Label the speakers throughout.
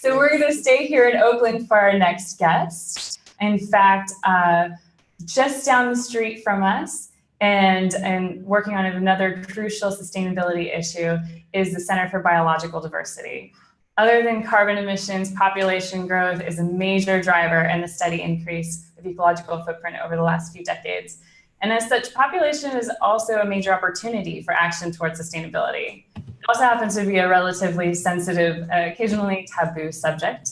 Speaker 1: So we're going to stay here in Oakland for our next guest. In fact, just down the street from us and working on another crucial sustainability issue is the Center for Biological Diversity. Other than carbon emissions, population growth is a major driver in the steady increase of ecological footprint over the last few decades. And as such, population is also a major opportunity for action towards sustainability. It also happens to be a relatively sensitive, occasionally taboo subject,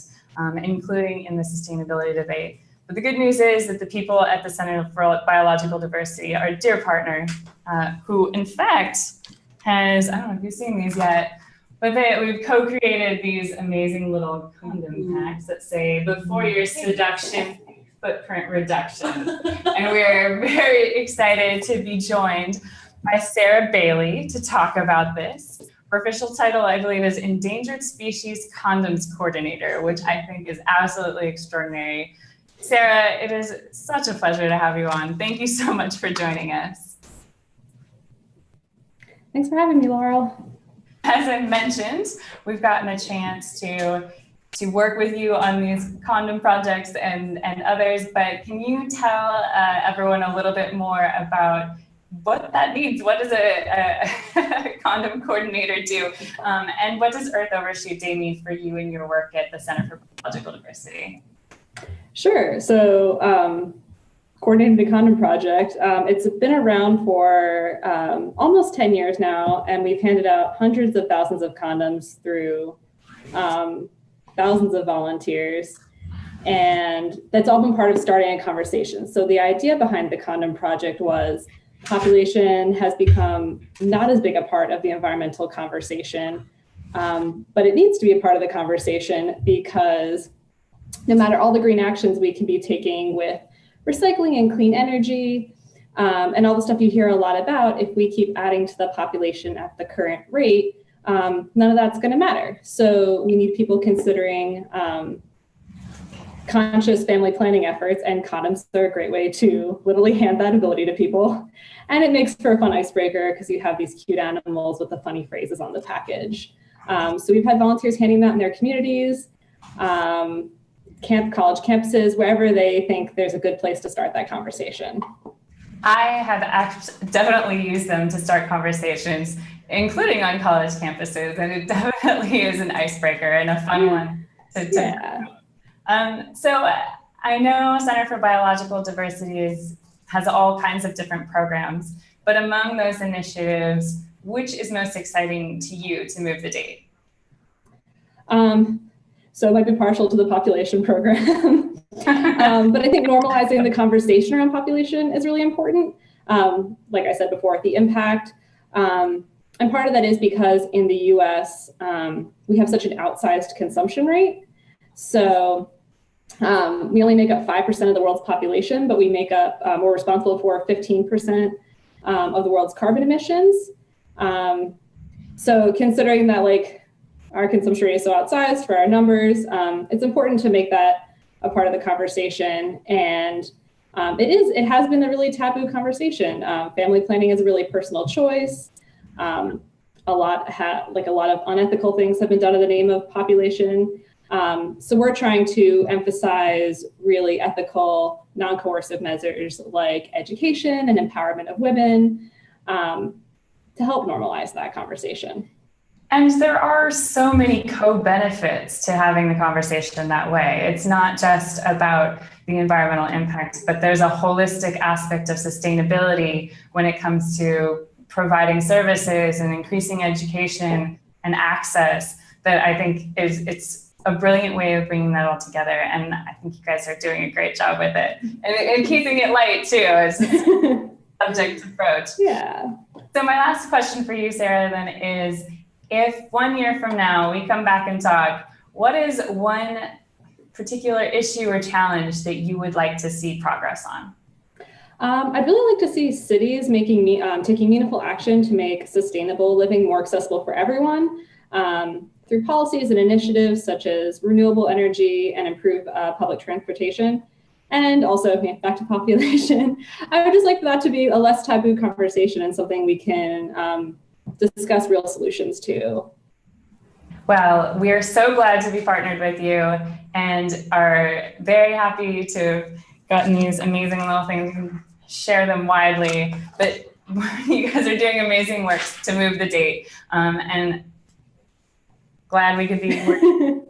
Speaker 1: including in the sustainability debate. But the good news is that the people at the Center for Biological Diversity are a dear partner who, in fact, has, I don't know if you've seen these yet, but we've co-created these amazing little condom packs that say, before your seduction, footprint reduction. And we're very excited to be joined by Sarah Baillie to talk about this. Her official title, I believe, is Endangered Species Condoms Coordinator, which I think is absolutely extraordinary. Sarah, it is such a pleasure to have you on. Thank you so much for joining us.
Speaker 2: Thanks for having me, Laurel.
Speaker 1: As I mentioned, we've gotten a chance to work with you on these condom projects and others, but can you tell everyone a little bit more about what that means? What does a condom coordinator do? And what does Earth Overshoot Day mean for you and your work at the Center for Ecological Diversity?
Speaker 2: Sure. So coordinating the condom project, it's been around for almost 10 years now, and we've handed out hundreds of thousands of condoms through thousands of volunteers. And that's all been part of starting a conversation. So the idea behind the condom project was population has become not as big a part of the environmental conversation, but it needs to be a part of the conversation because no matter all the green actions we can be taking with recycling and clean energy, and all the stuff you hear a lot about, if we keep adding to the population at the current rate, none of that's going to matter. So we need people considering conscious family planning efforts, and condoms are a great way to literally hand that ability to people. And it makes for a fun icebreaker because you have these cute animals with the funny phrases on the package. So we've had volunteers handing that in their communities, college campuses, wherever they think there's a good place to start that conversation.
Speaker 1: I have definitely used them to start conversations, including on college campuses, and it definitely is an icebreaker and a fun one to So I know Center for Biological Diversity has all kinds of different programs, but among those initiatives, which is most exciting to you to move the date?
Speaker 2: So I might be partial to the population program, but I think normalizing the conversation around population is really important. Like I said before, the impact, and part of that is because in the US, we have such an outsized consumption rate. So we only make up 5% of the world's population, but we make up, we're responsible for 15% of the world's carbon emissions. So considering that like our consumption rate is so outsized for our numbers, it's important to make that a part of the conversation. And it has been a really taboo conversation. Family planning is a really personal choice. A lot of unethical things have been done in the name of population. So we're trying to emphasize really ethical, non-coercive measures like education and empowerment of women to help normalize that conversation.
Speaker 1: And there are so many co-benefits to having the conversation that way. It's not just about the environmental impact, but there's a holistic aspect of sustainability when it comes to providing services and increasing education and access that I think it's a brilliant way of bringing that all together. And I think you guys are doing a great job with it and keeping it light too. It's a subject approach.
Speaker 2: Yeah.
Speaker 1: So my last question for you, Sarah, then is, if 1 year from now we come back and talk, what is one particular issue or challenge that you would like to see progress on?
Speaker 2: I'd really like to see cities taking meaningful action to make sustainable living more accessible for everyone through policies and initiatives such as renewable energy and improved public transportation. And also, back to population, I would just like for that to be a less taboo conversation and something we can discuss real solutions to.
Speaker 1: Well, we are so glad to be partnered with you and are very happy to have gotten these amazing little things and share them widely. But you guys are doing amazing work to move the date, and glad we could be working